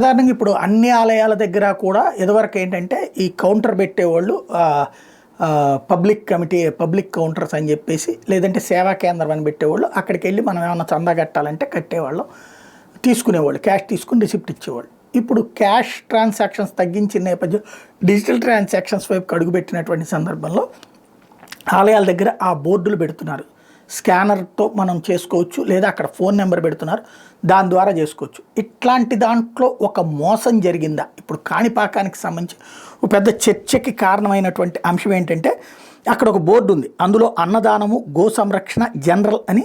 సాధారణంగా ఇప్పుడు అన్ని ఆలయాల దగ్గర కూడా ఇదివరకు ఏంటంటే ఈ కౌంటర్ పెట్టేవాళ్ళు పబ్లిక్ కమిటీ పబ్లిక్ కౌంటర్స్ అని చెప్పేసి లేదంటే సేవా కేంద్రం అని పెట్టేవాళ్ళు. అక్కడికి వెళ్ళి మనం ఏమన్నా చందా కట్టాలంటే కట్టేవాళ్ళం, తీసుకునేవాళ్ళు, క్యాష్ తీసుకుని రిసిప్ట్ ఇచ్చేవాళ్ళు. ఇప్పుడు క్యాష్ ట్రాన్సాక్షన్స్ తగ్గించిన నేపథ్యం డిజిటల్ ట్రాన్సాక్షన్స్ వైపు అడుగుపెట్టినటువంటి సందర్భంలో ఆలయాల దగ్గర ఆ బోర్డులు పెడుతున్నారు. స్కానర్తో మనం చేసుకోవచ్చు, లేదా అక్కడ ఫోన్ నెంబర్ పెడుతున్నారు, దాని ద్వారా చేసుకోవచ్చు. ఇట్లాంటి దాంట్లో ఒక మోసం జరిగిందా? ఇప్పుడు కాణిపాకానికి సంబంధించి ఒక పెద్ద చర్చకి కారణమైనటువంటి అంశం ఏంటంటే అక్కడ ఒక బోర్డు ఉంది, అందులో అన్నదానము, గో సంరక్షణ, జనరల్ అని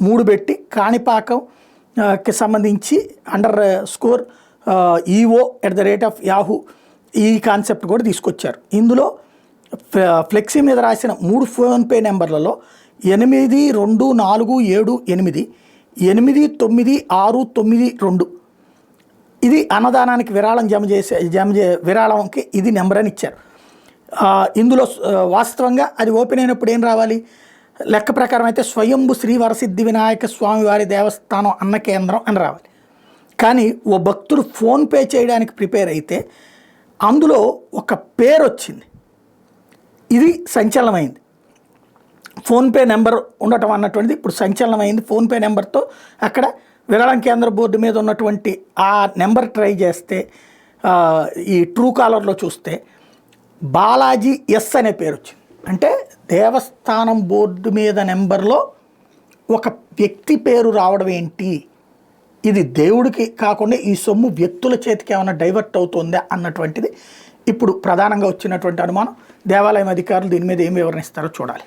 3 పెట్టి కాణిపాకంకి సంబంధించి _EO@yahoo ఈ కాన్సెప్ట్ కూడా తీసుకొచ్చారు. ఇందులో ఫ్లెక్సీ మీద రాసిన 3 ఫోన్పే నెంబర్లలో 8247889692 ఇది అన్నదానానికి విరాళం విరాళంకి ఇది నెంబర్ అని ఇచ్చారు. ఇందులో వాస్తవంగా అది ఓపెన్ అయినప్పుడు ఏం రావాలి? లెక్క ప్రకారం అయితే స్వయంభు శ్రీ వరసిద్ధి వినాయక స్వామివారి దేవస్థానం అన్న కేంద్రం అని రావాలి. కానీ ఓ భక్తుడు ఫోన్పే చేయడానికి ప్రిపేర్ అయితే అందులో ఒక పేరు వచ్చింది. ఇది సంచలనమైంది. ఫోన్పే నెంబర్ ఉండటం అన్నటువంటిది ఇప్పుడు సంచలనమైంది. ఫోన్పే నెంబర్తో అక్కడ విరాళం కేంద్ర బోర్డు మీద ఉన్నటువంటి ఆ నెంబర్ ట్రై చేస్తే ఈ ట్రూ కాలర్లో చూస్తే బాలాజీ ఎస్ అనే పేరు వచ్చింది. అంటే దేవస్థానం బోర్డు మీద నెంబర్లో ఒక వ్యక్తి పేరు రావడం ఏంటి? ఇది దేవుడికి కాకుండా ఈ సొమ్ము వ్యక్తుల చేతికి ఏమైనా డైవర్ట్ అవుతుందా అన్నటువంటిది ఇప్పుడు ప్రధానంగా వచ్చినటువంటి అనుమానం. దేవాలయం అధికారులు దీని మీద ఏం వివరణిస్తారో చూడాలి.